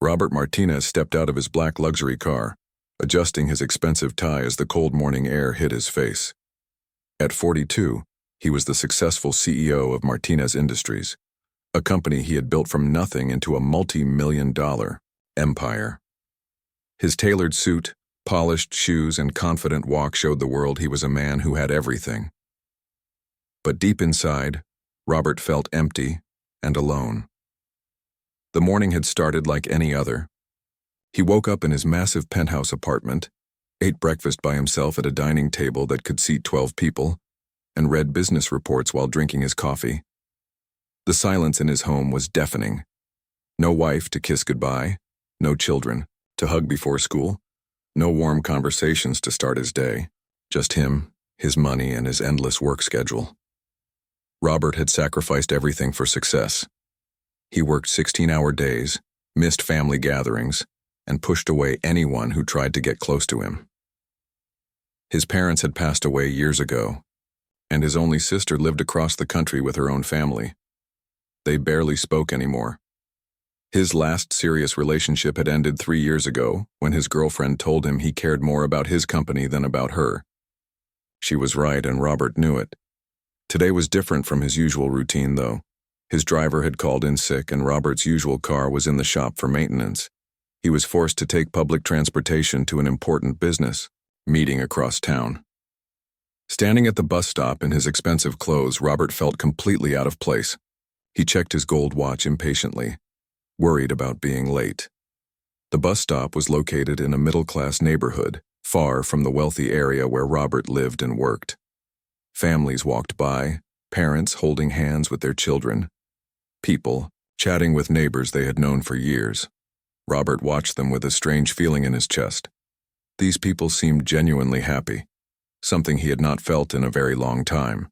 Robert Martinez stepped out of his black luxury car, adjusting his expensive tie as the cold morning air hit his face. At 42, he was the successful CEO of Martinez Industries, a company he had built from nothing into a multi-million-dollar empire. His tailored suit, polished shoes, and confident walk showed the world he was a man who had everything. But deep inside, Robert felt empty and alone. The morning had started like any other. He woke up in his massive penthouse apartment, ate breakfast by himself at a dining table that could seat 12 people, and read business reports while drinking his coffee. The silence in his home was deafening. No wife to kiss goodbye, no children to hug before school, no warm conversations to start his day, just him, his money, and his endless work schedule. Robert had sacrificed everything for success. He worked 16-hour days, missed family gatherings, and pushed away anyone who tried to get close to him. His parents had passed away years ago, and his only sister lived across the country with her own family. They barely spoke anymore. His last serious relationship had ended 3 years ago when his girlfriend told him he cared more about his company than about her. She was right, and Robert knew it. Today was different from his usual routine, though. His driver had called in sick, and Robert's usual car was in the shop for maintenance. He was forced to take public transportation to an important business meeting across town. Standing at the bus stop in his expensive clothes, Robert felt completely out of place. He checked his gold watch impatiently, worried about being late. The bus stop was located in a middle-class neighborhood, far from the wealthy area where Robert lived and worked. Families walked by, parents holding hands with their children, people chatting with neighbors they had known for years. Robert watched them with a strange feeling in his chest. These people seemed genuinely happy, something he had not felt in a very long time.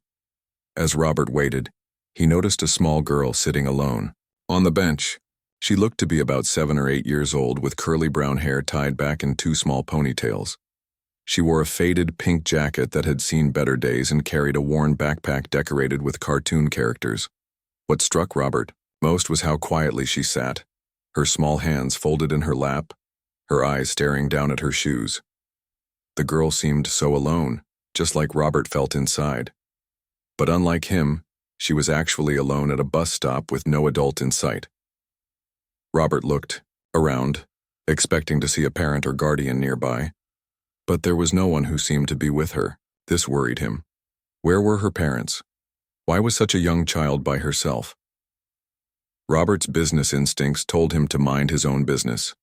As Robert waited, he noticed a small girl sitting alone. On the bench, she looked to be about 7 or 8 years old with curly brown hair tied back in 2 small ponytails. She wore a faded pink jacket that had seen better days and carried a worn backpack decorated with cartoon characters. What struck Robert most was how quietly she sat, her small hands folded in her lap, her eyes staring down at her shoes. The girl seemed so alone, just like Robert felt inside. But unlike him, she was actually alone at a bus stop with no adult in sight. Robert looked around, expecting to see a parent or guardian nearby, but there was no one who seemed to be with her. This worried him. Where were her parents? Why was such a young child by herself? Robert's business instincts told him to mind his own business.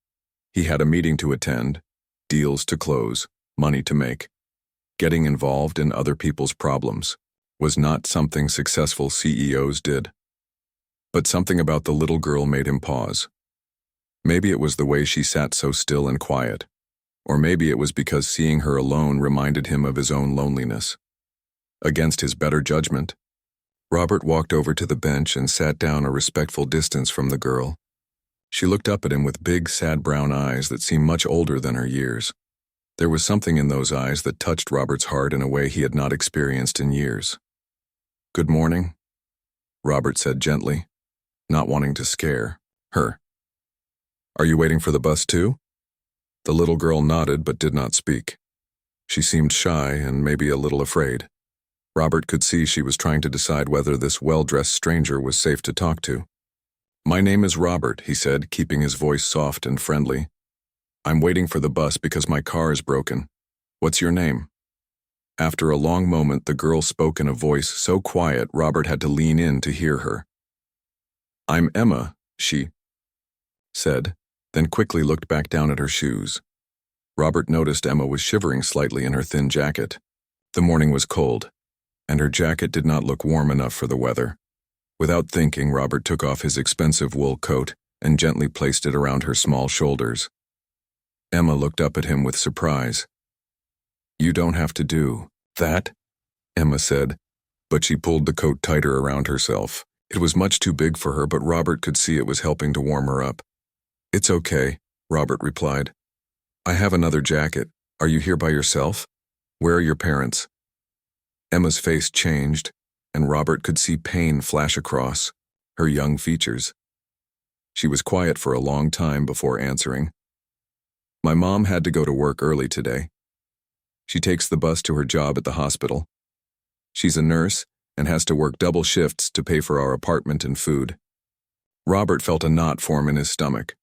He had a meeting to attend, deals to close, money to make. Getting involved in other people's problems was not something successful CEOs did. But something about the little girl made him pause. Maybe it was the way she sat so still and quiet, or maybe it was because seeing her alone reminded him of his own loneliness. Against his better judgment, Robert walked over to the bench and sat down a respectful distance from the girl. She looked up at him with big, sad brown eyes that seemed much older than her years. There was something in those eyes that touched Robert's heart in a way he had not experienced in years. "Good morning," Robert said gently, not wanting to scare her. "Are you waiting for the bus too?" The little girl nodded but did not speak. She seemed shy and maybe a little afraid. Robert could see she was trying to decide whether this well-dressed stranger was safe to talk to. "My name is Robert," he said, keeping his voice soft and friendly. "I'm waiting for the bus because my car is broken. What's your name?" After a long moment, the girl spoke in a voice so quiet Robert had to lean in to hear her. "I'm Emma," she said, then quickly looked back down at her shoes. Robert noticed Emma was shivering slightly in her thin jacket. The morning was cold, and her jacket did not look warm enough for the weather. Without thinking, Robert took off his expensive wool coat and gently placed it around her small shoulders. Emma looked up at him with surprise. "You don't have to do that," Emma said, but she pulled the coat tighter around herself. It was much too big for her, but Robert could see it was helping to warm her up. "It's okay," Robert replied. "I have another jacket. Are you here by yourself? Where are your parents?" Emma's face changed, and Robert could see pain flash across her young features. She was quiet for a long time before answering. My mom had to go to work early today. She takes the bus to her job at the hospital. She's a nurse and has to work double shifts to pay for our apartment and food. Robert felt a knot form in his stomach.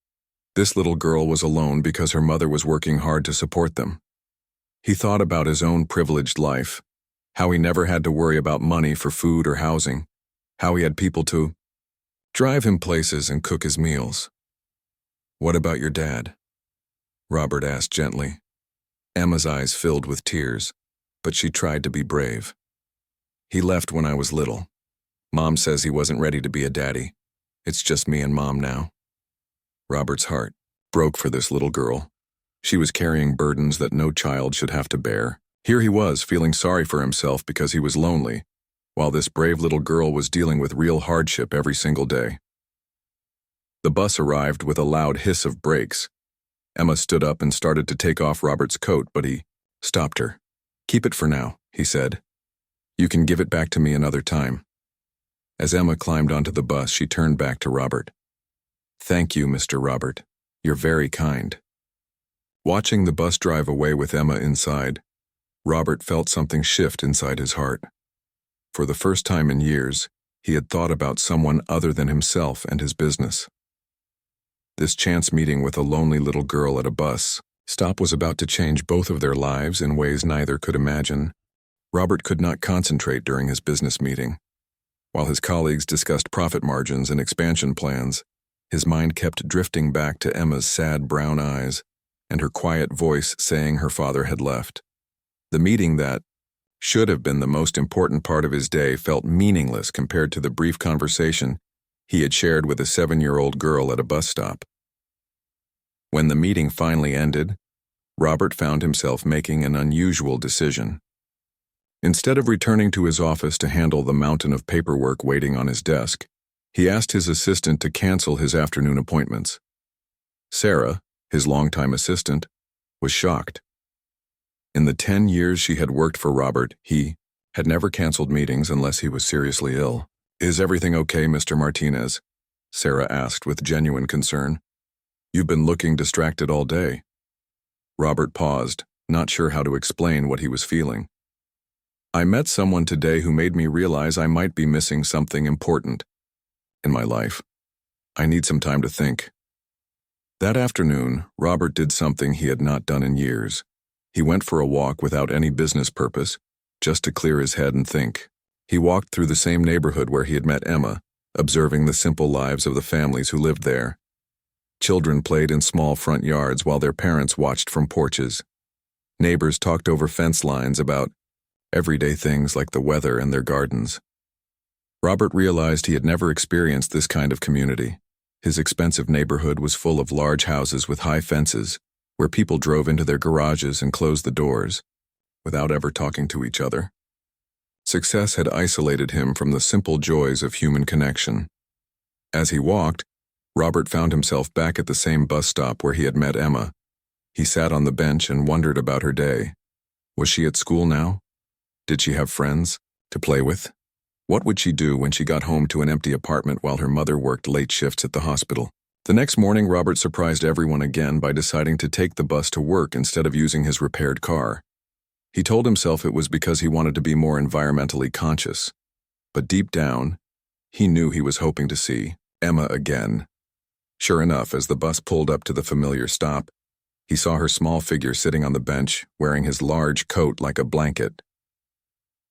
This little girl was alone because her mother was working hard to support them. He thought about his own privileged life, how he never had to worry about money for food or housing, how he had people to drive him places and cook his meals. "What about your dad?" Robert asked gently. Emma's eyes filled with tears, but she tried to be brave. "He left when I was little. Mom says he wasn't ready to be a daddy. It's just me and Mom now." Robert's heart broke for this little girl. She was carrying burdens that no child should have to bear. Here he was, feeling sorry for himself because he was lonely, while this brave little girl was dealing with real hardship every single day. The bus arrived with a loud hiss of brakes. Emma stood up and started to take off Robert's coat, but he stopped her. "Keep it for now," he said. "You can give it back to me another time." As Emma climbed onto the bus, she turned back to Robert. "Thank you, Mr. Robert. You're very kind." Watching the bus drive away with Emma inside, Robert felt something shift inside his heart. For the first time in years, he had thought about someone other than himself and his business. This chance meeting with a lonely little girl at a bus stop was about to change both of their lives in ways neither could imagine. Robert could not concentrate during his business meeting. While his colleagues discussed profit margins and expansion plans, his mind kept drifting back to Emma's sad brown eyes and her quiet voice saying her father had left. The meeting that should have been the most important part of his day felt meaningless compared to the brief conversation he had shared with a 7-year-old girl at a bus stop. When the meeting finally ended, Robert found himself making an unusual decision. Instead of returning to his office to handle the mountain of paperwork waiting on his desk, he asked his assistant to cancel his afternoon appointments. Sarah, his longtime assistant, was shocked. In the 10 years she had worked for Robert, he had never canceled meetings unless he was seriously ill. "Is everything okay, Mr. Martinez?" Sarah asked with genuine concern. "You've been looking distracted all day." Robert paused, not sure how to explain what he was feeling. "I met someone today who made me realize I might be missing something important in my life. I need some time to think." That afternoon, Robert did something he had not done in years. He went for a walk without any business purpose, just to clear his head and think. He walked through the same neighborhood where he had met Emma, observing the simple lives of the families who lived there. Children played in small front yards while their parents watched from porches. Neighbors talked over fence lines about everyday things like the weather and their gardens. Robert realized he had never experienced this kind of community. His expensive neighborhood was full of large houses with high fences, where people drove into their garages and closed the doors, without ever talking to each other. Success had isolated him from the simple joys of human connection. As he walked, Robert found himself back at the same bus stop where he had met Emma. He sat on the bench and wondered about her day. Was she at school now? Did she have friends to play with? What would she do when she got home to an empty apartment while her mother worked late shifts at the hospital? The next morning, Robert surprised everyone again by deciding to take the bus to work instead of using his repaired car. He told himself it was because he wanted to be more environmentally conscious. But deep down, he knew he was hoping to see Emma again. Sure enough, as the bus pulled up to the familiar stop, he saw her small figure sitting on the bench, wearing his large coat like a blanket.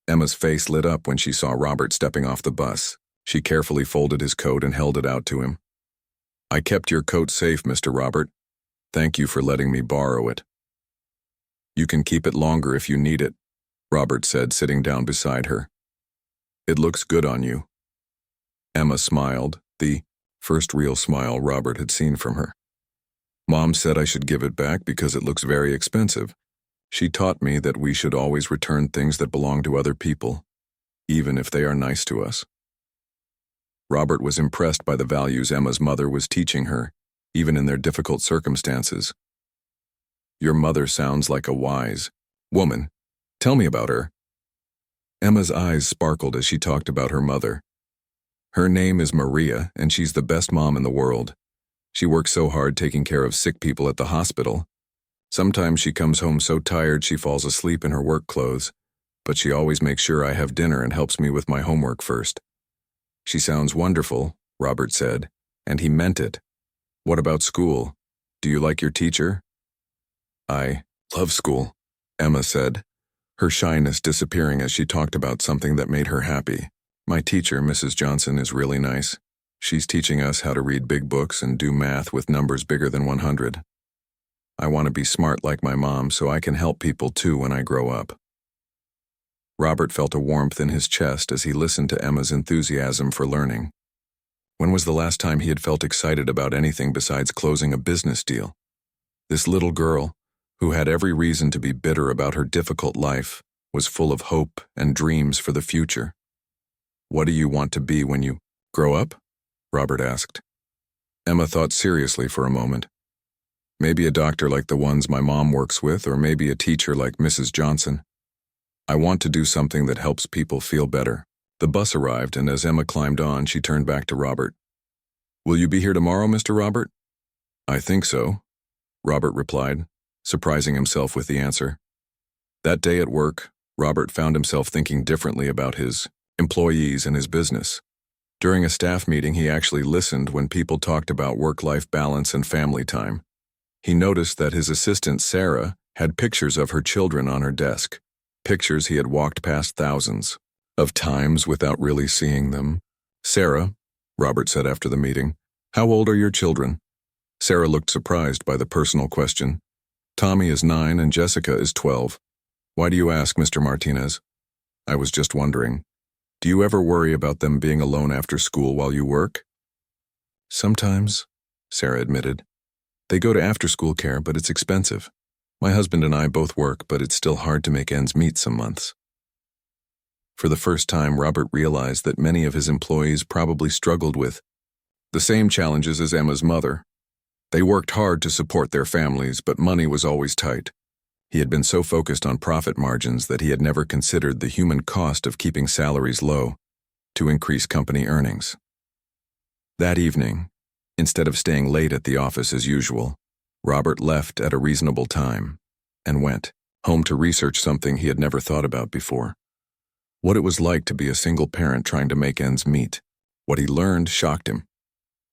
Emma's face lit up when she saw Robert stepping off the bus. She carefully folded his coat and held it out to him. "I kept your coat safe, Mr. Robert. Thank you for letting me borrow it." "You can keep it longer if you need it," Robert said, sitting down beside her. "It looks good on you." Emma smiled, the first real smile Robert had seen from her. "Mom said I should give it back because it looks very expensive. She taught me that we should always return things that belong to other people, even if they are nice to us." Robert was impressed by the values Emma's mother was teaching her, even in their difficult circumstances. "Your mother sounds like a wise woman. Tell me about her." Emma's eyes sparkled as she talked about her mother. "Her name is Maria, and she's the best mom in the world. She works so hard taking care of sick people at the hospital. Sometimes she comes home so tired she falls asleep in her work clothes, but she always makes sure I have dinner and helps me with my homework first. She sounds wonderful, Robert said, and he meant it. What about school? Do you like your teacher? I love school, Emma said, her shyness disappearing as she talked about something that made her happy. My teacher, Mrs. Johnson, is really nice. She's teaching us how to read big books and do math with numbers bigger than 100. I want to be smart like my mom so I can help people too when I grow up. Robert felt a warmth in his chest as he listened to Emma's enthusiasm for learning. When was the last time he had felt excited about anything besides closing a business deal? This little girl, who had every reason to be bitter about her difficult life, was full of hope and dreams for the future. What do you want to be when you grow up? Robert asked. Emma thought seriously for a moment. Maybe a doctor like the ones my mom works with, or maybe a teacher like Mrs. Johnson. I want to do something that helps people feel better. The bus arrived, and as Emma climbed on, she turned back to Robert. Will you be here tomorrow, Mr. Robert? I think so, Robert replied, surprising himself with the answer. That day at work, Robert found himself thinking differently about his employees and his business. During a staff meeting, he actually listened when people talked about work-life balance and family time. He noticed that his assistant, Sarah, had pictures of her children on her desk, pictures he had walked past thousands of times without really seeing them. Sarah, Robert said after the meeting, how old are your children? Sarah looked surprised by the personal question. Tommy is 9 and Jessica is 12. Why do you ask, Mr. Martinez? I was just wondering. Do you ever worry about them being alone after school while you work? Sometimes, Sarah admitted. They go to after-school care, but it's expensive. My husband and I both work, but it's still hard to make ends meet some months. For the first time, Robert realized that many of his employees probably struggled with the same challenges as Emma's mother. They worked hard to support their families, but money was always tight. He had been so focused on profit margins that he had never considered the human cost of keeping salaries low to increase company earnings. That evening, instead of staying late at the office as usual, Robert left at a reasonable time and went home to research something he had never thought about before. What it was like to be a single parent trying to make ends meet. What he learned shocked him.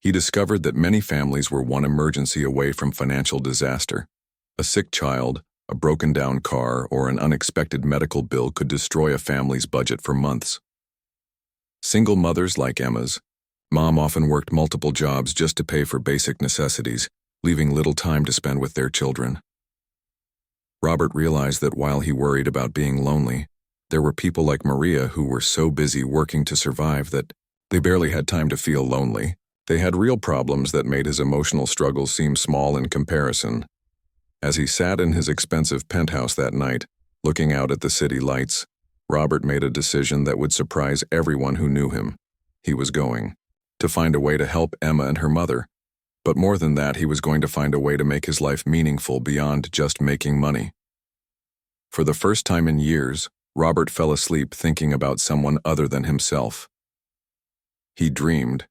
He discovered that many families were one emergency away from financial disaster. A sick child, a broken-down car, or an unexpected medical bill could destroy a family's budget for months. Single mothers like Emma's, Mom often worked multiple jobs just to pay for basic necessities, leaving little time to spend with their children. Robert realized that while he worried about being lonely, there were people like Maria who were so busy working to survive that they barely had time to feel lonely. They had real problems that made his emotional struggles seem small in comparison. As he sat in his expensive penthouse that night, looking out at the city lights, Robert made a decision that would surprise everyone who knew him. He was going to find a way to help Emma and her mother. But more than that, he was going to find a way to make his life meaningful beyond just making money. For the first time in years, Robert fell asleep thinking about someone other than himself. He dreamed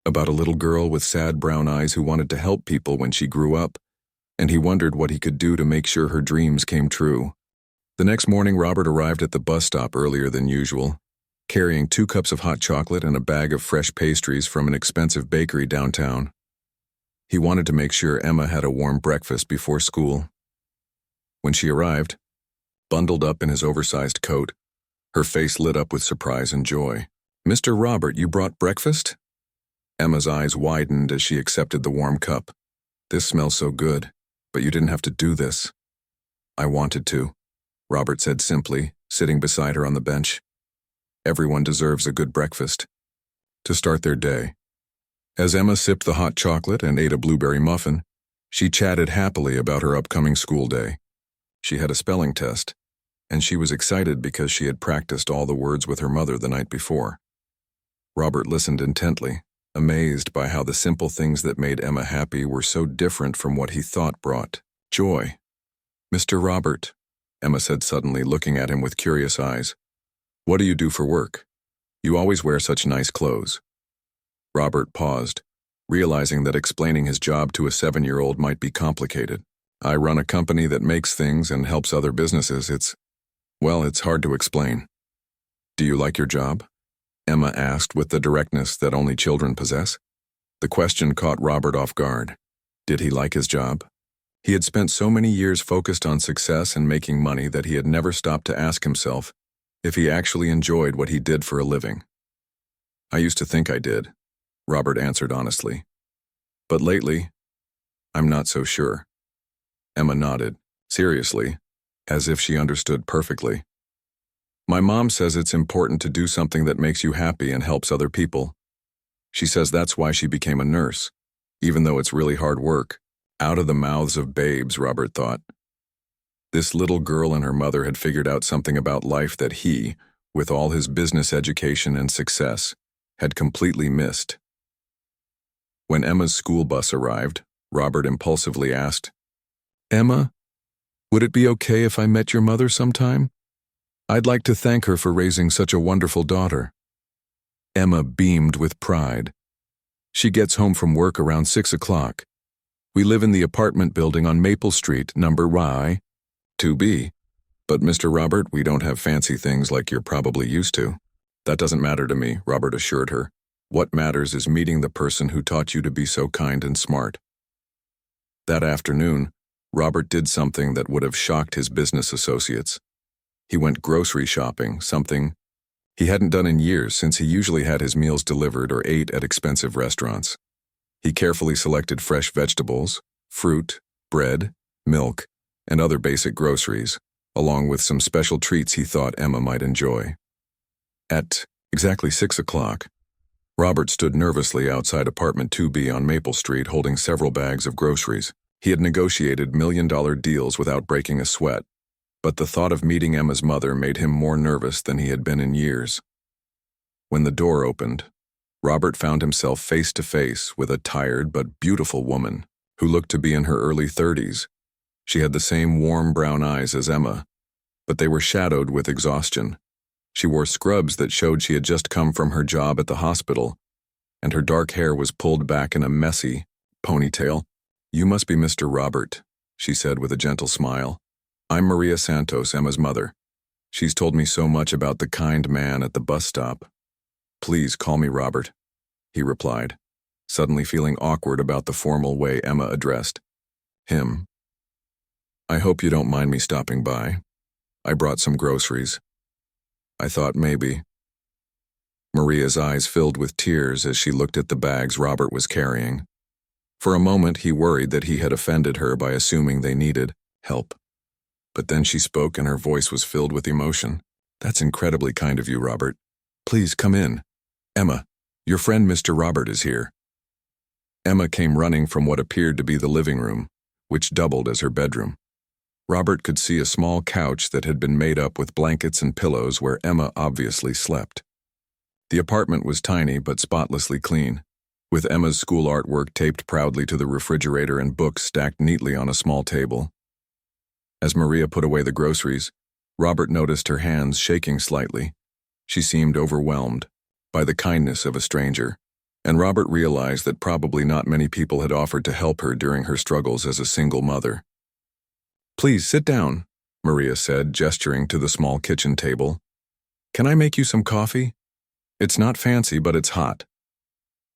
about a little girl with sad brown eyes who wanted to help people when she grew up, and he wondered what he could do to make sure her dreams came true. The next morning, Robert arrived at the bus stop earlier than usual, carrying 2 cups of hot chocolate and a bag of fresh pastries from an expensive bakery downtown. He wanted to make sure Emma had a warm breakfast before school. When she arrived, bundled up in his oversized coat, her face lit up with surprise and joy. "Mr. Robert, you brought breakfast?" Emma's eyes widened as she accepted the warm cup. "This smells so good, but you didn't have to do this." "I wanted to," Robert said simply, sitting beside her on the bench. Everyone deserves a good breakfast to start their day. As Emma sipped the hot chocolate and ate a blueberry muffin, she chatted happily about her upcoming school day. She had a spelling test, and she was excited because she had practiced all the words with her mother the night before. Robert listened intently, amazed by how the simple things that made Emma happy were so different from what he thought brought joy. "Mr. Robert," Emma said suddenly, looking at him with curious eyes, "what do you do for work? You always wear such nice clothes." Robert paused, realizing that explaining his job to a 7-year-old might be complicated. I run a company that makes things and helps other businesses. It's hard to explain. Do you like your job? Emma asked with the directness that only children possess. The question caught Robert off guard. Did he like his job? He had spent so many years focused on success and making money that he had never stopped to ask himself if he actually enjoyed what he did for a living. I used to think I did, Robert answered honestly. But lately, I'm not so sure. Emma nodded, seriously, as if she understood perfectly. My mom says it's important to do something that makes you happy and helps other people. She says that's why she became a nurse, even though it's really hard work. Out of the mouths of babes, Robert thought. This little girl and her mother had figured out something about life that he, with all his business education and success, had completely missed. When Emma's school bus arrived, Robert impulsively asked, "Emma, would it be okay if I met your mother sometime? I'd like to thank her for raising such a wonderful daughter." Emma beamed with pride. "She gets home from work around 6 o'clock. We live in the apartment building on Maple Street, number Y, 2B. But Mr. Robert, we don't have fancy things like you're probably used to." "That doesn't matter to me," Robert assured her. "What matters is meeting the person who taught you to be so kind and smart." That afternoon, Robert did something that would have shocked his business associates. He went grocery shopping, something he hadn't done in years since he usually had his meals delivered or ate at expensive restaurants. He carefully selected fresh vegetables, fruit, bread, milk, and other basic groceries, along with some special treats he thought Emma might enjoy. At exactly 6 o'clock, Robert stood nervously outside apartment 2B on Maple Street holding several bags of groceries. He had negotiated million-dollar deals without breaking a sweat, but the thought of meeting Emma's mother made him more nervous than he had been in years. When the door opened, Robert found himself face to face with a tired but beautiful woman who looked to be in her early 30s. She had the same warm brown eyes as Emma, but they were shadowed with exhaustion. She wore scrubs that showed she had just come from her job at the hospital, and her dark hair was pulled back in a messy ponytail. "You must be Mr. Robert," she said with a gentle smile. "I'm Maria Santos, Emma's mother. She's told me so much about the kind man at the bus stop." "Please call me Robert," he replied, suddenly feeling awkward about the formal way Emma addressed him. "I hope you don't mind me stopping by. I brought some groceries. I thought maybe." Maria's eyes filled with tears as she looked at the bags Robert was carrying. For a moment he worried that he had offended her by assuming they needed help. But then she spoke and her voice was filled with emotion. "That's incredibly kind of you, Robert. Please come in. Emma, your friend Mr. Robert is here." Emma came running from what appeared to be the living room, which doubled as her bedroom. Robert could see a small couch that had been made up with blankets and pillows where Emma obviously slept. The apartment was tiny but spotlessly clean, with Emma's school artwork taped proudly to the refrigerator and books stacked neatly on a small table. As Maria put away the groceries, Robert noticed her hands shaking slightly. She seemed overwhelmed by the kindness of a stranger, and Robert realized that probably not many people had offered to help her during her struggles as a single mother. "Please sit down," Maria said, gesturing to the small kitchen table. "Can I make you some coffee? It's not fancy, but it's hot."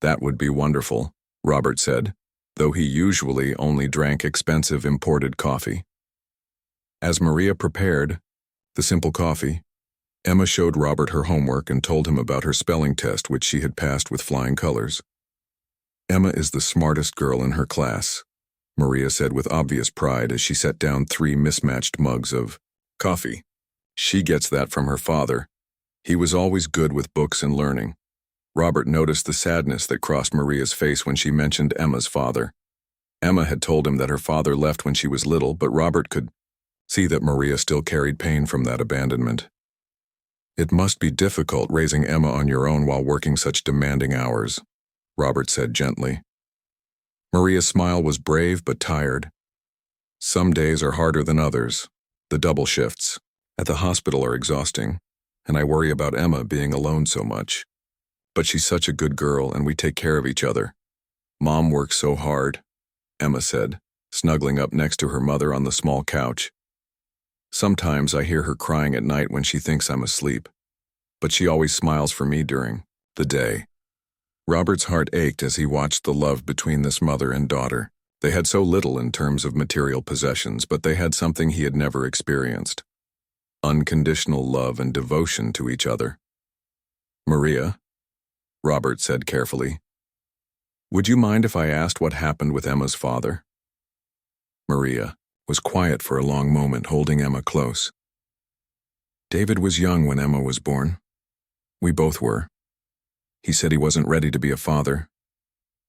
"That would be wonderful," Robert said, though he usually only drank expensive imported coffee. As Maria prepared the simple coffee, Emma showed Robert her homework and told him about her spelling test, which she had passed with flying colors. "Emma is the smartest girl in her class," Maria said with obvious pride as she set down 3 mismatched mugs of coffee. "She gets that from her father. He was always good with books and learning." Robert noticed the sadness that crossed Maria's face when she mentioned Emma's father. Emma had told him that her father left when she was little, but Robert could see that Maria still carried pain from that abandonment. "It must be difficult raising Emma on your own while working such demanding hours," Robert said gently. Maria's smile was brave but tired. "Some days are harder than others. The double shifts at the hospital are exhausting, and I worry about Emma being alone so much. But she's such a good girl and we take care of each other." Mom works so hard, Emma said, snuggling up next to her mother on the small couch. Sometimes I hear her crying at night when she thinks I'm asleep, but she always smiles for me during the day. Robert's heart ached as he watched the love between this mother and daughter. They had so little in terms of material possessions, but they had something he had never experienced: unconditional love and devotion to each other. "Maria," Robert said carefully, "would you mind if I asked what happened with Emma's father?" Maria was quiet for a long moment, holding Emma close. "David was young when Emma was born. We both were. He said he wasn't ready to be a father,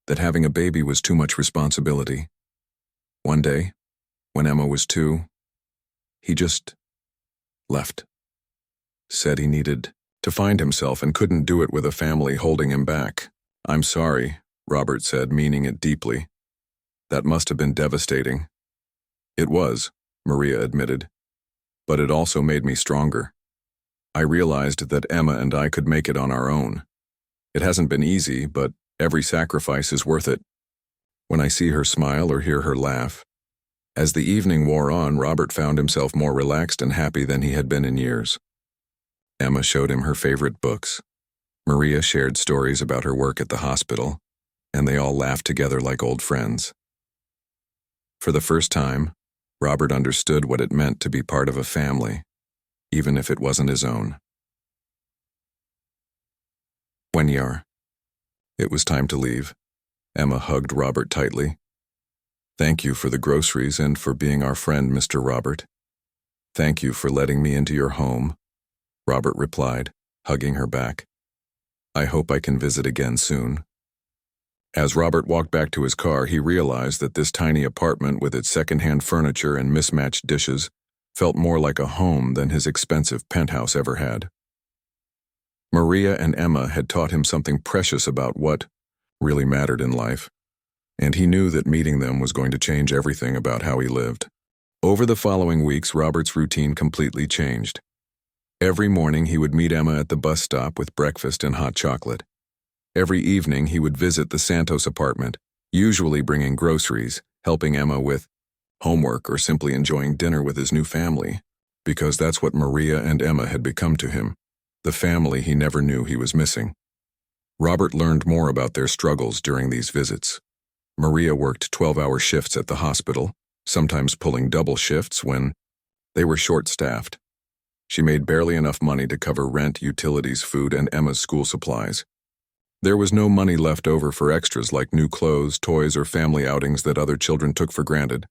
that having a baby was too much responsibility. One day, when Emma was 2, he just left. Said he needed to find himself and couldn't do it with a family holding him back." "I'm sorry," Robert said, meaning it deeply. "That must have been devastating." "It was," Maria admitted, "but it also made me stronger. I realized that Emma and I could make it on our own. It hasn't been easy, but every sacrifice is worth it. When I see her smile or hear her laugh." As the evening wore on, Robert found himself more relaxed and happy than he had been in years. Emma showed him her favorite books. Maria shared stories about her work at the hospital, and they all laughed together like old friends. For the first time, Robert understood what it meant to be part of a family, even if it wasn't his own. It was time to leave. Emma hugged Robert tightly. "Thank you for the groceries and for being our friend, Mr. Robert." "Thank you for letting me into your home," Robert replied, hugging her back. "I hope I can visit again soon." As Robert walked back to his car, he realized that this tiny apartment with its secondhand furniture and mismatched dishes felt more like a home than his expensive penthouse ever had. Maria and Emma had taught him something precious about what really mattered in life, and he knew that meeting them was going to change everything about how he lived. Over the following weeks, Robert's routine completely changed. Every morning he would meet Emma at the bus stop with breakfast and hot chocolate. Every evening he would visit the Santos apartment, usually bringing groceries, helping Emma with homework, or simply enjoying dinner with his new family, because that's what Maria and Emma had become to him, the family he never knew he was missing. Robert learned more about their struggles during these visits. Maria worked 12-hour shifts at the hospital, sometimes pulling double shifts when they were short-staffed. She made barely enough money to cover rent, utilities, food, and Emma's school supplies. There was no money left over for extras like new clothes, toys, or family outings that other children took for granted.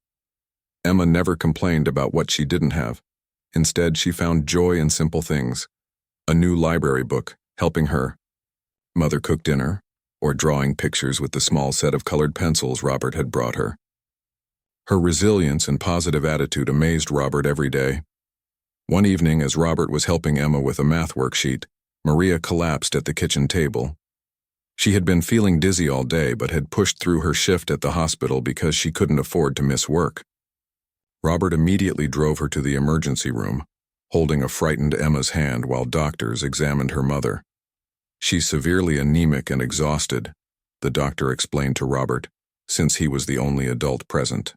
Emma never complained about what she didn't have. Instead, she found joy in simple things: a new library book, helping her mother cook dinner, or drawing pictures with the small set of colored pencils Robert had brought her. Her resilience and positive attitude amazed Robert every day. One evening, as Robert was helping Emma with a math worksheet, Maria collapsed at the kitchen table. She had been feeling dizzy all day, but had pushed through her shift at the hospital because she couldn't afford to miss work. Robert immediately drove her to the emergency room, holding a frightened Emma's hand while doctors examined her mother. "She's severely anemic and exhausted," the doctor explained to Robert, since he was the only adult present.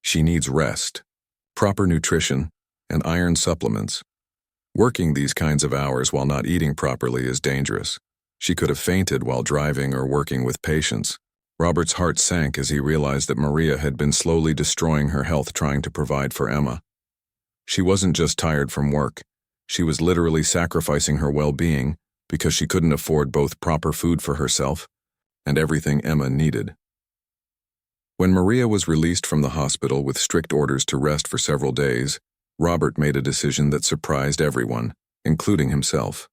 "She needs rest, proper nutrition, and iron supplements. Working these kinds of hours while not eating properly is dangerous. She could have fainted while driving or working with patients." Robert's heart sank as he realized that Maria had been slowly destroying her health trying to provide for Emma. She wasn't just tired from work. She was literally sacrificing her well-being because she couldn't afford both proper food for herself and everything Emma needed. When Maria was released from the hospital with strict orders to rest for several days, Robert made a decision that surprised everyone, including himself.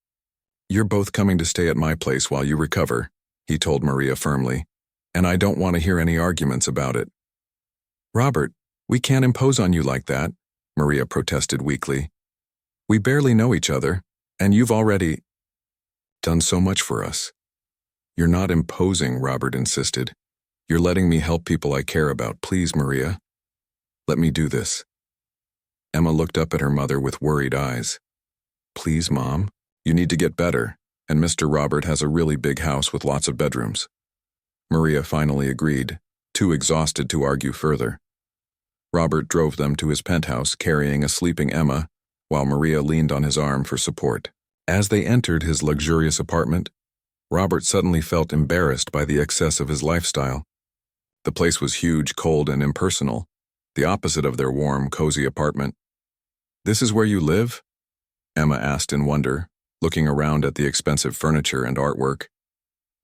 "You're both coming to stay at my place while you recover," he told Maria firmly, "and I don't want to hear any arguments about it." "Robert, we can't impose on you like that," Maria protested weakly. "We barely know each other, and you've already done so much for us." "You're not imposing," Robert insisted. "You're letting me help people I care about. Please, Maria, let me do this." Emma looked up at her mother with worried eyes. "Please, Mom, you need to get better, and Mr. Robert has a really big house with lots of bedrooms." Maria finally agreed, too exhausted to argue further. Robert drove them to his penthouse carrying a sleeping Emma, while Maria leaned on his arm for support. As they entered his luxurious apartment, Robert suddenly felt embarrassed by the excess of his lifestyle. The place was huge, cold, and impersonal, the opposite of their warm, cozy apartment. "This is where you live?" Emma asked in wonder, looking around at the expensive furniture and artwork.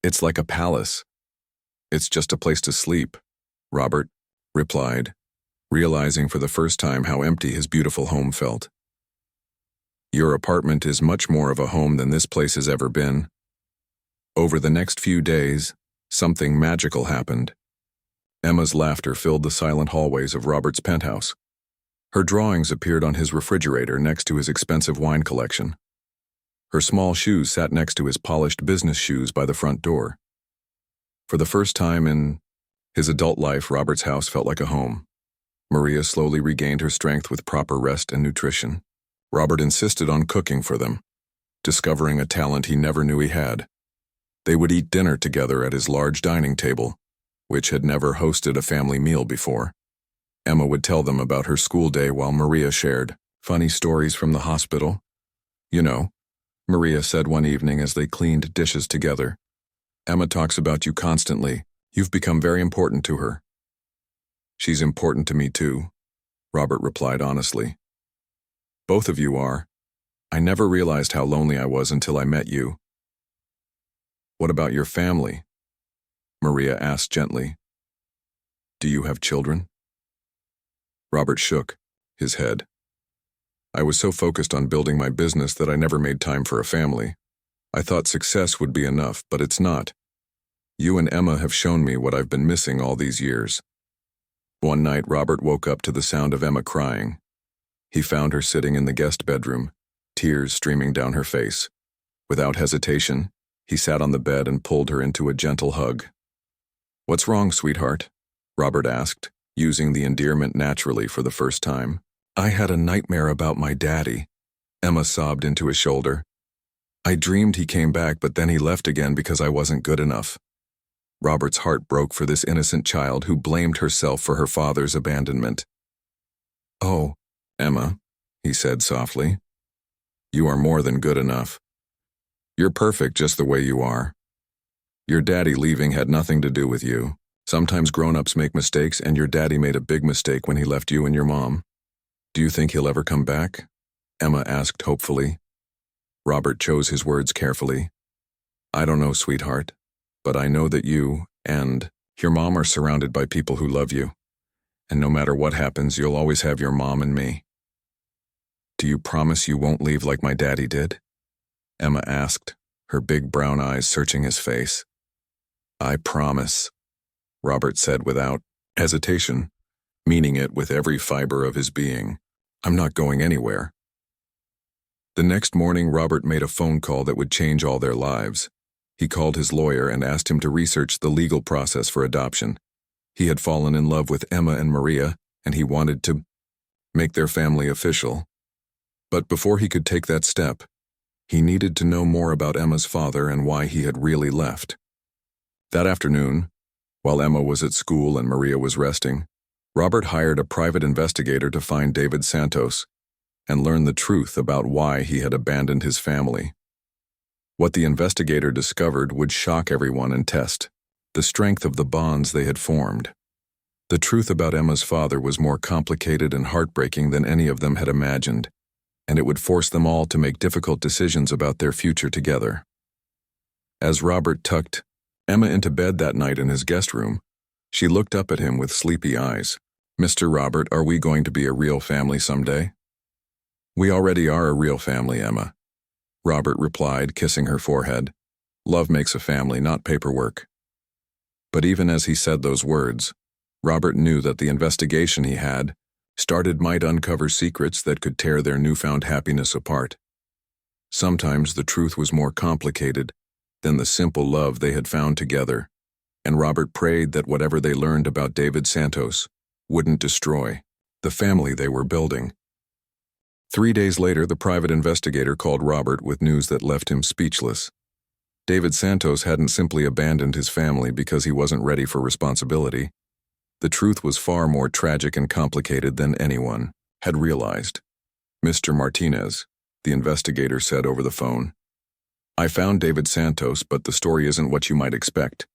"It's like a palace." "It's just a place to sleep," Robert replied, realizing for the first time how empty his beautiful home felt. "Your apartment is much more of a home than this place has ever been." Over the next few days, something magical happened. Emma's laughter filled the silent hallways of Robert's penthouse. Her drawings appeared on his refrigerator next to his expensive wine collection. Her small shoes sat next to his polished business shoes by the front door. For the first time in his adult life, Robert's house felt like a home. Maria slowly regained her strength with proper rest and nutrition. Robert insisted on cooking for them, discovering a talent he never knew he had. They would eat dinner together at his large dining table, which had never hosted a family meal before. Emma would tell them about her school day while Maria shared funny stories from the hospital. "You know," Maria said one evening as they cleaned dishes together, "Emma talks about you constantly. You've become very important to her." "She's important to me too," Robert replied honestly. "Both of you are. I never realized how lonely I was until I met you." "What about your family?" Maria asked gently. "Do you have children?" Robert shook his head. "I was so focused on building my business that I never made time for a family. I thought success would be enough, but it's not. You and Emma have shown me what I've been missing all these years." One night, Robert woke up to the sound of Emma crying. He found her sitting in the guest bedroom, tears streaming down her face. Without hesitation, he sat on the bed and pulled her into a gentle hug. "What's wrong, sweetheart?" Robert asked, using the endearment naturally for the first time. "I had a nightmare about my daddy," Emma sobbed into his shoulder. "I dreamed he came back, but then he left again because I wasn't good enough." Robert's heart broke for this innocent child who blamed herself for her father's abandonment. "Oh, Emma," he said softly, "you are more than good enough. You're perfect just the way you are. Your daddy leaving had nothing to do with you. Sometimes grown-ups make mistakes, and your daddy made a big mistake when he left you and your mom." "Do you think he'll ever come back?" Emma asked hopefully. Robert chose his words carefully. "I don't know, sweetheart, but I know that you and your mom are surrounded by people who love you. And no matter what happens, you'll always have your mom and me." "Do you promise you won't leave like my daddy did?" Emma asked, her big brown eyes searching his face. "I promise," Robert said without hesitation, meaning it with every fiber of his being. "I'm not going anywhere." The next morning, Robert made a phone call that would change all their lives. He called his lawyer and asked him to research the legal process for adoption. He had fallen in love with Emma and Maria, and he wanted to make their family official. But before he could take that step, he needed to know more about Emma's father and why he had really left. That afternoon, while Emma was at school and Maria was resting, Robert hired a private investigator to find David Santos and learn the truth about why he had abandoned his family. What the investigator discovered would shock everyone and test the strength of the bonds they had formed. The truth about Emma's father was more complicated and heartbreaking than any of them had imagined, and it would force them all to make difficult decisions about their future together. As Robert tucked Emma into bed that night in his guest room, she looked up at him with sleepy eyes. "Mr. Robert, are we going to be a real family someday?" "We already are a real family, Emma," Robert replied, kissing her forehead. "Love makes a family, not paperwork." But even as he said those words, Robert knew that the investigation he had started might uncover secrets that could tear their newfound happiness apart. Sometimes the truth was more complicated than the simple love they had found together, and Robert prayed that whatever they learned about David Santos wouldn't destroy the family they were building. 3 days later, the private investigator called Robert with news that left him speechless. David Santos hadn't simply abandoned his family because he wasn't ready for responsibility. The truth was far more tragic and complicated than anyone had realized. "Mr. Martinez," the investigator said over the phone, "I found David Santos, but the story isn't what you might expect.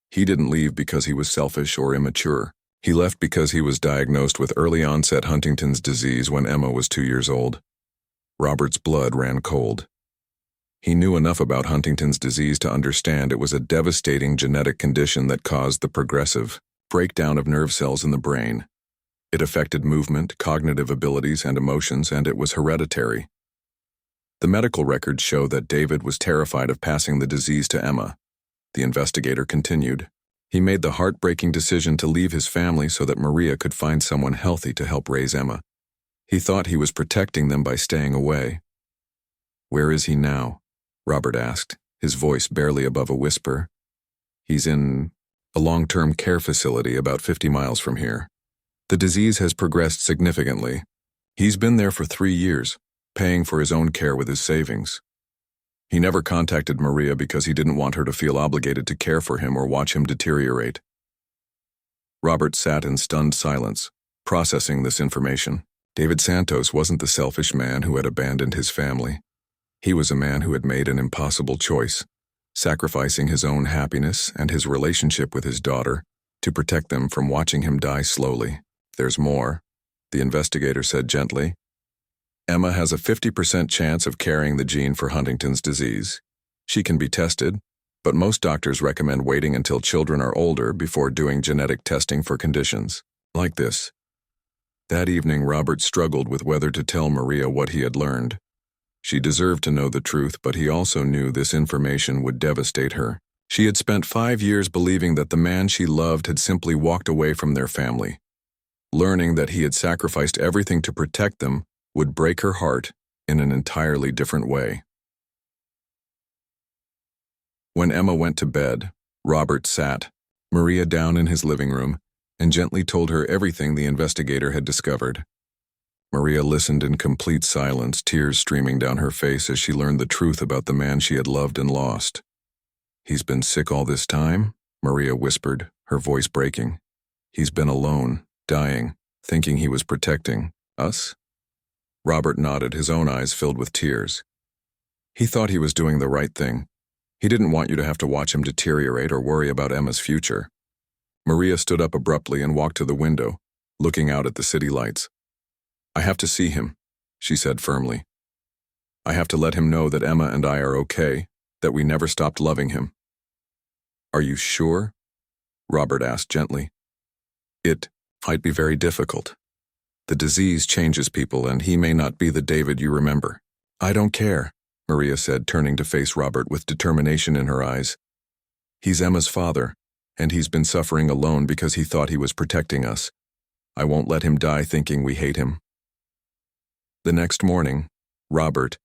He didn't leave because he was selfish or immature. He left because he was diagnosed with early-onset Huntington's disease when Emma was 2 years old." Robert's blood ran cold. He knew enough about Huntington's disease to understand it was a devastating genetic condition that caused the progressive breakdown of nerve cells in the brain. It affected movement, cognitive abilities, and emotions, and it was hereditary. The medical records show that David was terrified of passing the disease to Emma. The investigator continued. He made the heartbreaking decision to leave his family so that Maria could find someone healthy to help raise Emma. He thought he was protecting them by staying away. "Where is he now?" Robert asked, his voice barely above a whisper. "He's in a long-term care facility about 50 miles from here. The disease has progressed significantly. He's been there for 3 years, paying for his own care with his savings. He never contacted Maria because he didn't want her to feel obligated to care for him or watch him deteriorate." Robert sat in stunned silence, processing this information. David Santos wasn't the selfish man who had abandoned his family. He was a man who had made an impossible choice, sacrificing his own happiness and his relationship with his daughter to protect them from watching him die slowly. "There's more," the investigator said gently. "Emma has a 50% chance of carrying the gene for Huntington's disease. She can be tested, but most doctors recommend waiting until children are older before doing genetic testing for conditions like this." That evening, Robert struggled with whether to tell Maria what he had learned. She deserved to know the truth, but he also knew this information would devastate her. She had spent 5 years believing that the man she loved had simply walked away from their family. Learning that he had sacrificed everything to protect them would break her heart in an entirely different way. When Emma went to bed, Robert sat Maria down in his living room and gently told her everything the investigator had discovered. Maria listened in complete silence, tears streaming down her face as she learned the truth about the man she had loved and lost. "He's been sick all this time?" Maria whispered, her voice breaking. "He's been alone, dying, thinking he was protecting us?" Robert nodded, his own eyes filled with tears. "He thought he was doing the right thing. He didn't want you to have to watch him deteriorate or worry about Emma's future." Maria stood up abruptly and walked to the window, looking out at the city lights. "I have to see him," she said firmly. "I have to let him know that Emma and I are okay, that we never stopped loving him." "Are you sure?" Robert asked gently. "It might be very difficult. The disease changes people, and he may not be the David you remember." "I don't care," Maria said, turning to face Robert with determination in her eyes. "He's Emma's father, and he's been suffering alone because he thought he was protecting us. I won't let him die thinking we hate him." The next morning, Robert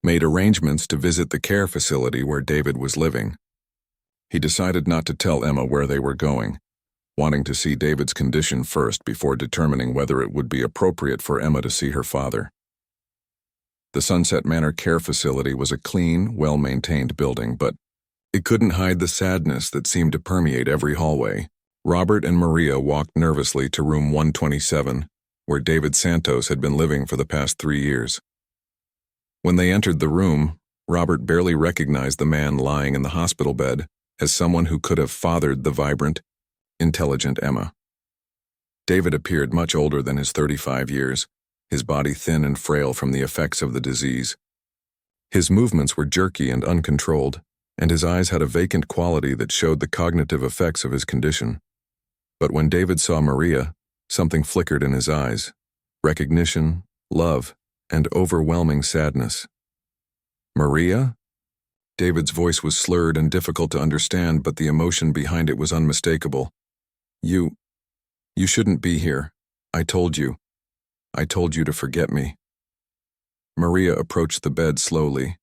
made arrangements to visit the care facility where David was living. He decided not to tell Emma where they were going, wanting to see David's condition first before determining whether it would be appropriate for Emma to see her father. The Sunset Manor Care Facility was a clean, well-maintained building, but it couldn't hide the sadness that seemed to permeate every hallway. Robert and Maria walked nervously to room 127, where David Santos had been living for the past 3 years. When they entered the room, Robert barely recognized the man lying in the hospital bed as someone who could have fathered the vibrant, intelligent Emma. David appeared much older than his 35 years, his body thin and frail from the effects of the disease. His movements were jerky and uncontrolled, and his eyes had a vacant quality that showed the cognitive effects of his condition. But when David saw Maria, something flickered in his eyes: recognition, love, and overwhelming sadness. "Maria?" David's voice was slurred and difficult to understand, but the emotion behind it was unmistakable. You shouldn't be here. I told you to forget me." Maria approached the bed slowly,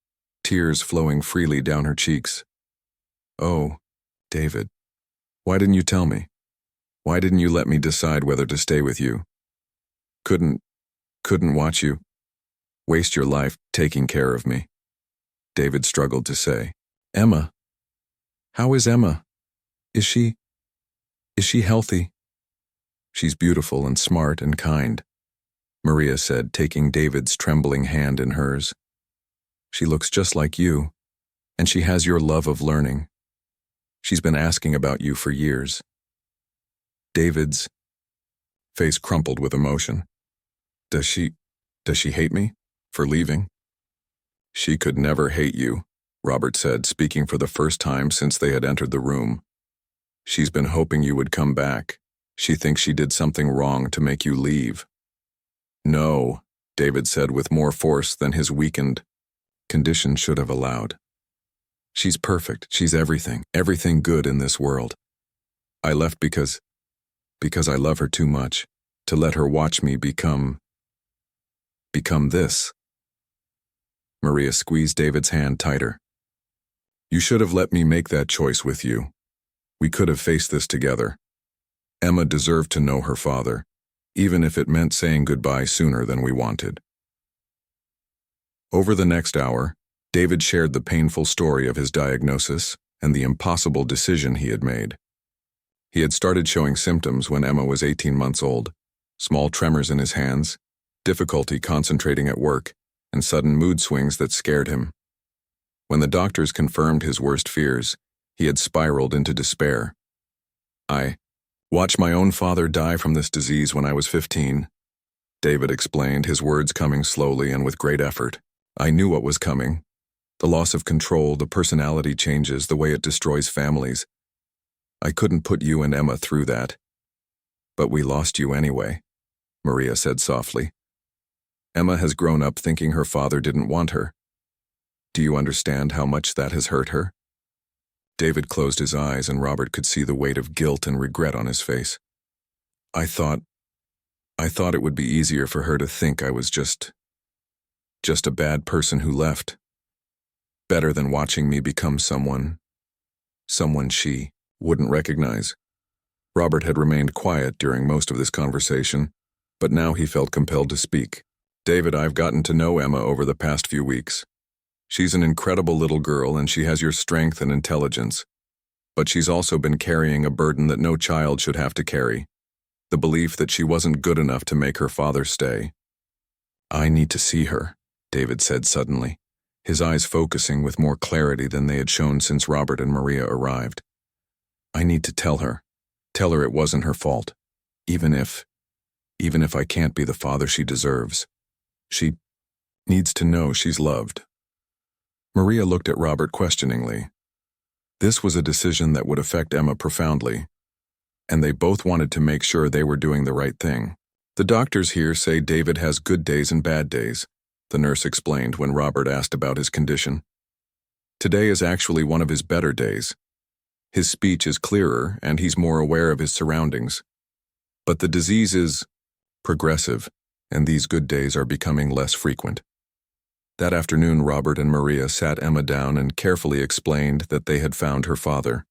tears flowing freely down her cheeks. "Oh, David, why didn't you tell me? Why didn't you let me decide whether to stay with you? Couldn't watch you waste your life taking care of me," David struggled to say. Emma. How is Emma? Is she healthy? She's beautiful and smart and kind, Maria said, taking David's trembling hand in hers. She looks just like you, and she has your love of learning. She's been asking about you for years. David's face crumpled with emotion. Does she hate me for leaving? She could never hate you, Robert said, speaking for the first time since they had entered the room. She's been hoping you would come back. She thinks she did something wrong to make you leave. No, David said with more force than his weakened condition should have allowed. She's perfect. She's everything good in this world. I left because I love her too much to let her watch me become this. Maria squeezed David's hand tighter. You should have let me make that choice with you. We could have faced this together. Emma deserved to know her father, even if it meant saying goodbye sooner than we wanted. Over the next hour, David shared the painful story of his diagnosis and the impossible decision he had made. He had started showing symptoms when Emma was 18 months old: small tremors in his hands, difficulty concentrating at work, and sudden mood swings that scared him. When the doctors confirmed his worst fears, he had spiraled into despair. I watched my own father die from this disease when I was 15, David explained, his words coming slowly and with great effort. I knew what was coming. The loss of control, the personality changes, the way it destroys families. I couldn't put you and Emma through that. But we lost you anyway, Maria said softly. Emma has grown up thinking her father didn't want her. Do you understand how much that has hurt her? David closed his eyes and Robert could see the weight of guilt and regret on his face. I thought it would be easier for her to think I was just a bad person who left. Better than watching me become someone she wouldn't recognize. Robert had remained quiet during most of this conversation, but now he felt compelled to speak. David, I've gotten to know Emma over the past few weeks. She's an incredible little girl and she has your strength and intelligence. But she's also been carrying a burden that no child should have to carry. The belief that she wasn't good enough to make her father stay. I need to see her, David said suddenly, his eyes focusing with more clarity than they had shown since Robert and Maria arrived. I need to tell her it wasn't her fault, even if I can't be the father she deserves. She needs to know she's loved. Maria looked at Robert questioningly. This was a decision that would affect Emma profoundly, and they both wanted to make sure they were doing the right thing. The doctors here say David has good days and bad days, the nurse explained when Robert asked about his condition. Today is actually one of his better days. His speech is clearer and he's more aware of his surroundings. But the disease is progressive, and these good days are becoming less frequent. That afternoon, Robert and Maria sat Emma down and carefully explained that they had found her father.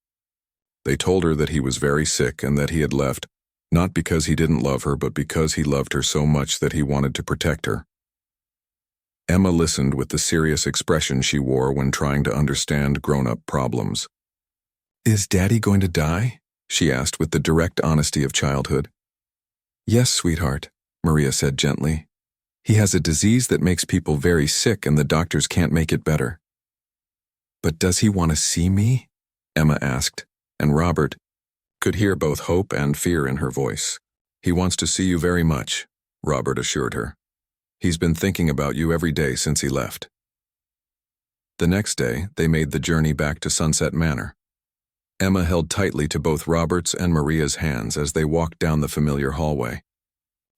They told her that he was very sick and that he had left, not because he didn't love her, but because he loved her so much that he wanted to protect her. Emma listened with the serious expression she wore when trying to understand grown-up problems. Is Daddy going to die? She asked with the direct honesty of childhood. Yes, sweetheart, Maria said gently. He has a disease that makes people very sick and the doctors can't make it better. But does he want to see me? Emma asked, and Robert could hear both hope and fear in her voice. He wants to see you very much, Robert assured her. He's been thinking about you every day since he left. The next day, they made the journey back to Sunset Manor. Emma held tightly to both Robert's and Maria's hands as they walked down the familiar hallway.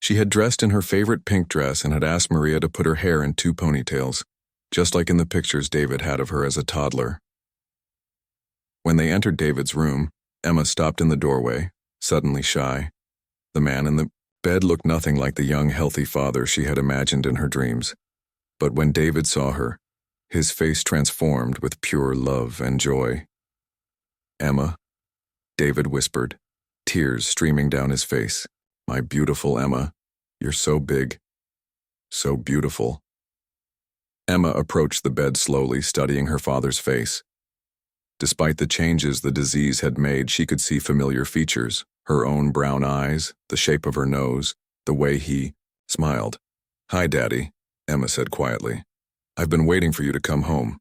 She had dressed in her favorite pink dress and had asked Maria to put her hair in 2 ponytails, just like in the pictures David had of her as a toddler. When they entered David's room, Emma stopped in the doorway, suddenly shy. The man in the bed looked nothing like the young, healthy father she had imagined in her dreams. But when David saw her, his face transformed with pure love and joy. Emma, David whispered, tears streaming down his face. My beautiful Emma, you're so big, so beautiful. Emma approached the bed slowly, studying her father's face. Despite the changes the disease had made, she could see familiar features: her own brown eyes, the shape of her nose, the way he smiled. "Hi, Daddy," Emma said quietly. "I've been waiting for you to come home."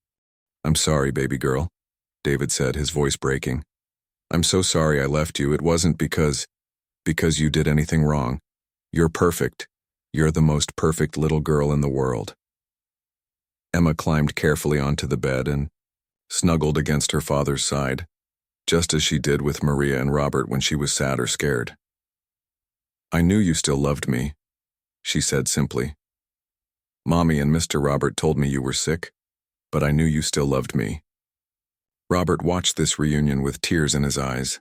"I'm sorry, baby girl," David said, his voice breaking. "I'm so sorry I left you. It wasn't because you did anything wrong. You're perfect. You're the most perfect little girl in the world." Emma climbed carefully onto the bed and snuggled against her father's side, just as she did with Maria and Robert when she was sad or scared. "I knew you still loved me," she said simply. "Mommy and Mr. Robert told me you were sick, but I knew you still loved me." Robert watched this reunion with tears in his eyes,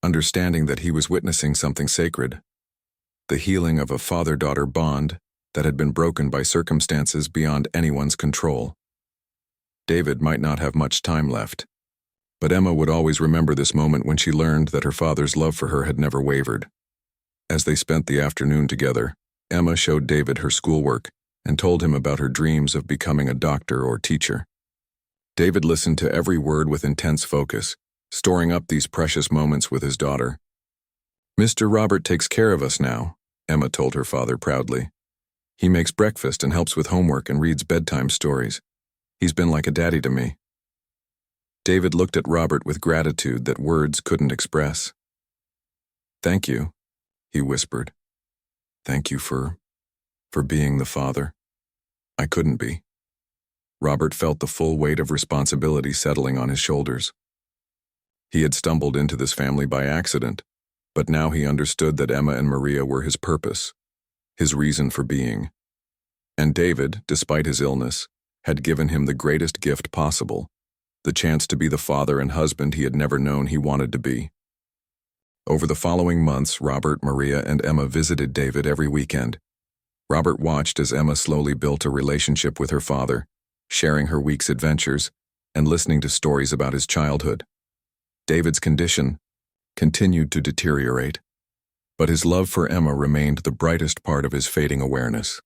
understanding that he was witnessing something sacred, the healing of a father-daughter bond that had been broken by circumstances beyond anyone's control. David might not have much time left, but Emma would always remember this moment when she learned that her father's love for her had never wavered. As they spent the afternoon together, Emma showed David her schoolwork and told him about her dreams of becoming a doctor or teacher. David listened to every word with intense focus, storing up these precious moments with his daughter. "Mr. Robert takes care of us now," Emma told her father proudly. "He makes breakfast and helps with homework and reads bedtime stories. He's been like a daddy to me." David looked at Robert with gratitude that words couldn't express. "Thank you," he whispered. "Thank you for being the father. I couldn't be." Robert felt the full weight of responsibility settling on his shoulders. He had stumbled into this family by accident, but now he understood that Emma and Maria were his purpose, his reason for being. And David, despite his illness, had given him the greatest gift possible, the chance to be the father and husband he had never known he wanted to be. Over the following months, Robert, Maria, and Emma visited David every weekend. Robert watched as Emma slowly built a relationship with her father, sharing her week's adventures and listening to stories about his childhood. David's condition continued to deteriorate, but his love for Emma remained the brightest part of his fading awareness.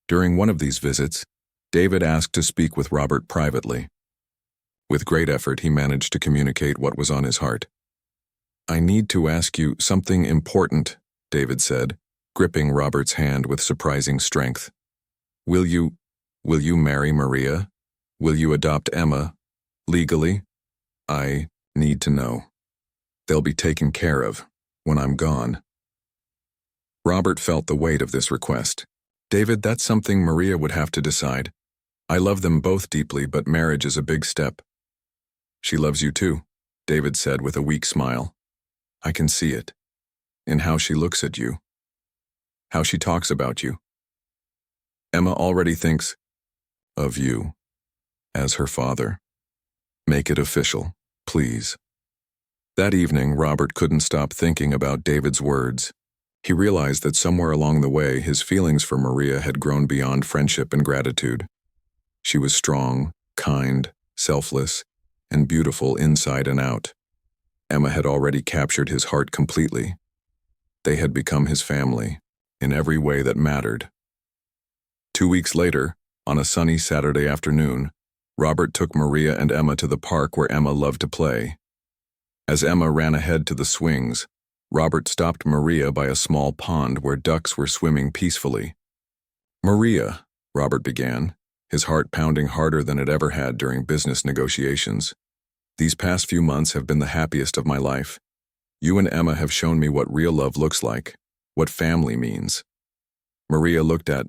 During one of these visits, David asked to speak with Robert privately. With great effort, he managed to communicate what was on his heart. "I need to ask you something important," David said, gripping Robert's hand with surprising strength. Will you marry Maria? Will you adopt Emma? Legally? I need to know. They'll be taken care of when I'm gone." Robert felt the weight of this request. "David, that's something Maria would have to decide. I love them both deeply, but marriage is a big step." "She loves you too," David said with a weak smile. "I can see it. In how she looks at you. How she talks about you. Emma already thinks of you as her father. Make it official, please." That evening, Robert couldn't stop thinking about David's words. He realized that somewhere along the way, his feelings for Maria had grown beyond friendship and gratitude. She was strong, kind, selfless, and beautiful inside and out. Emma had already captured his heart completely. They had become his family, in every way that mattered. 2 weeks later, on a sunny Saturday afternoon, Robert took Maria and Emma to the park where Emma loved to play. As Emma ran ahead to the swings, Robert stopped Maria by a small pond where ducks were swimming peacefully. "Maria," Robert began, his heart pounding harder than it ever had during business negotiations. "These past few months have been the happiest of my life. You and Emma have shown me what real love looks like, what family means." Maria looked at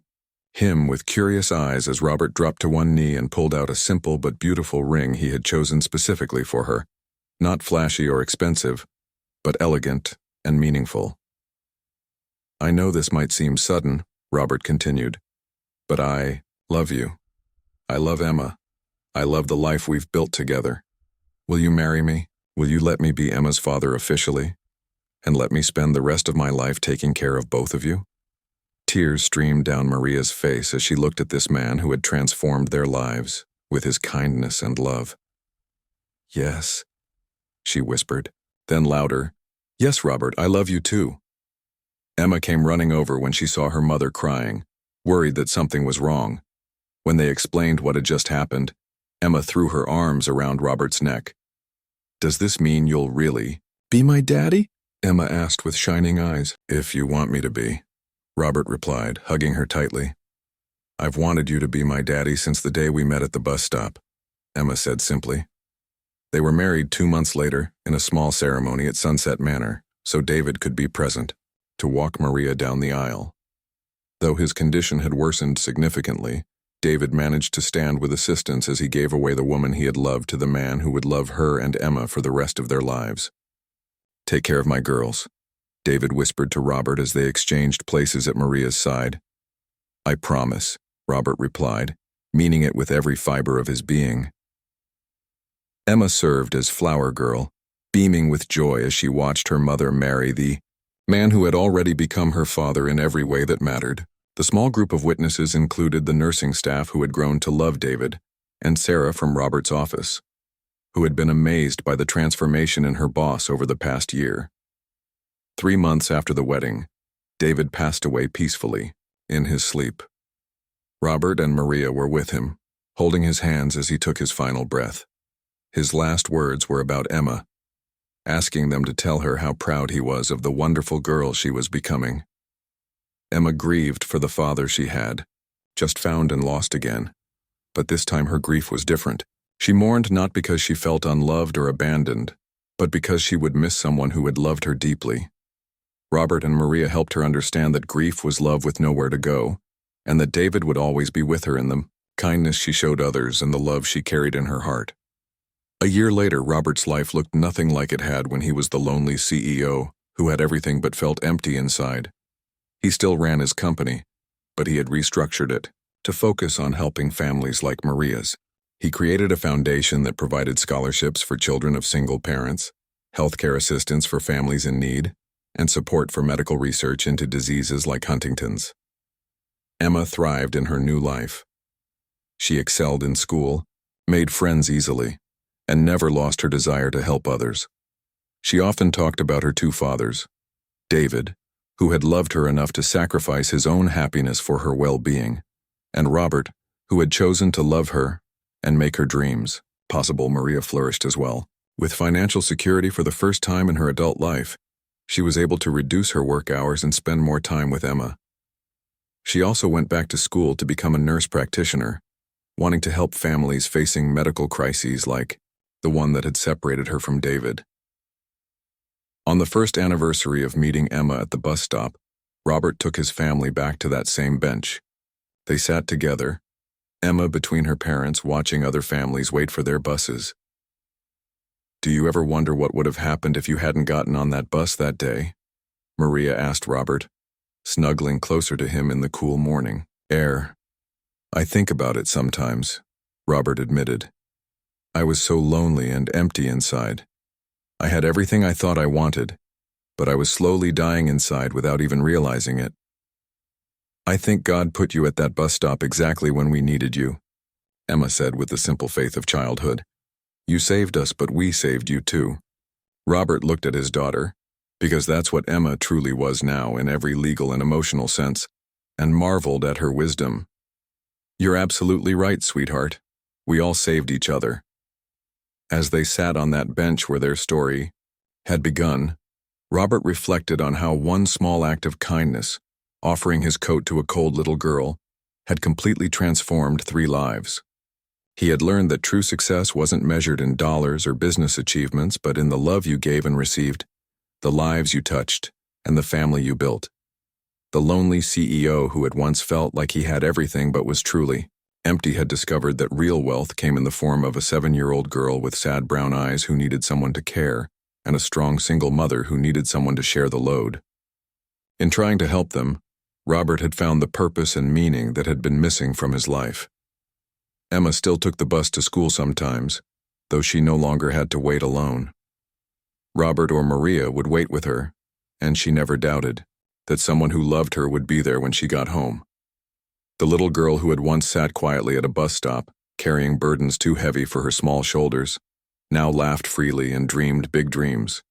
him with curious eyes as Robert dropped to one knee and pulled out a simple but beautiful ring he had chosen specifically for her. Not flashy or expensive, but elegant and meaningful. "I know this might seem sudden," Robert continued, "but I love you. I love Emma. I love the life we've built together. Will you marry me? Will you let me be Emma's father officially? And let me spend the rest of my life taking care of both of you?" Tears streamed down Maria's face as she looked at this man who had transformed their lives with his kindness and love. "Yes," she whispered, then louder, "Yes, Robert, I love you too." Emma came running over when she saw her mother crying, worried that something was wrong. When they explained what had just happened, Emma threw her arms around Robert's neck. "Does this mean you'll really be my daddy?" Emma asked with shining eyes. "If you want me to be," Robert replied, hugging her tightly. "I've wanted you to be my daddy since the day we met at the bus stop," Emma said simply. They were married 2 months later in a small ceremony at Sunset Manor, so David could be present to walk Maria down the aisle. Though his condition had worsened significantly, David managed to stand with assistance as he gave away the woman he had loved to the man who would love her and Emma for the rest of their lives. "Take care of my girls," David whispered to Robert as they exchanged places at Maria's side. "I promise," Robert replied, meaning it with every fiber of his being. Emma served as flower girl, beaming with joy as she watched her mother marry the man who had already become her father in every way that mattered. The small group of witnesses included the nursing staff who had grown to love David, and Sarah from Robert's office, who had been amazed by the transformation in her boss over the past year. 3 months after the wedding, David passed away peacefully, in his sleep. Robert and Maria were with him, holding his hands as he took his final breath. His last words were about Emma, asking them to tell her how proud he was of the wonderful girl she was becoming. Emma grieved for the father she had, just found and lost again, but this time her grief was different. She mourned not because she felt unloved or abandoned, but because she would miss someone who had loved her deeply. Robert and Maria helped her understand that grief was love with nowhere to go, and that David would always be with her in the kindness she showed others and the love she carried in her heart. A year later, Robert's life looked nothing like it had when he was the lonely CEO who had everything but felt empty inside. He still ran his company, but he had restructured it to focus on helping families like Maria's. He created a foundation that provided scholarships for children of single parents, healthcare assistance for families in need, and support for medical research into diseases like Huntington's. Emma thrived in her new life. She excelled in school, made friends easily, and never lost her desire to help others. She often talked about her 2 fathers, David, who had loved her enough to sacrifice his own happiness for her well-being, and Robert, who had chosen to love her and make her dreams possible. Maria flourished as well. With financial security for the first time in her adult life, she was able to reduce her work hours and spend more time with Emma. She also went back to school to become a nurse practitioner, wanting to help families facing medical crises like the one that had separated her from David. On the first anniversary of meeting Emma at the bus stop, Robert took his family back to that same bench. They sat together, Emma between her parents watching other families wait for their buses. "Do you ever wonder what would have happened if you hadn't gotten on that bus that day?" Maria asked Robert, snuggling closer to him in the cool morning air. "I think about it sometimes," Robert admitted. "I was so lonely and empty inside. I had everything I thought I wanted, but I was slowly dying inside without even realizing it. I think God put you at that bus stop exactly when we needed you," Emma said with the simple faith of childhood. "You saved us, but we saved you too." Robert looked at his daughter, because that's what Emma truly was now in every legal and emotional sense, and marveled at her wisdom. "You're absolutely right, sweetheart. We all saved each other." As they sat on that bench where their story had begun, Robert reflected on how one small act of kindness, offering his coat to a cold little girl, had completely transformed 3 lives. He had learned that true success wasn't measured in dollars or business achievements, but in the love you gave and received, the lives you touched, and the family you built. The lonely CEO who had once felt like he had everything but was truly empty had discovered that real wealth came in the form of a 7-year-old girl with sad brown eyes who needed someone to care, and a strong single mother who needed someone to share the load. In trying to help them, Robert had found the purpose and meaning that had been missing from his life. Emma still took the bus to school sometimes, though she no longer had to wait alone. Robert or Maria would wait with her, and she never doubted that someone who loved her would be there when she got home. The little girl who had once sat quietly at a bus stop, carrying burdens too heavy for her small shoulders, now laughed freely and dreamed big dreams,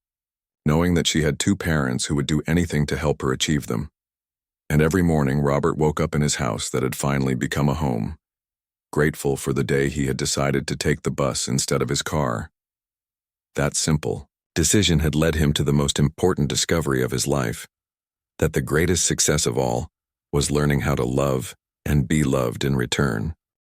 knowing that she had 2 parents who would do anything to help her achieve them. And every morning Robert woke up in his house that had finally become a home, grateful for the day he had decided to take the bus instead of his car. That simple decision had led him to the most important discovery of his life, that the greatest success of all was learning how to love and be loved in return.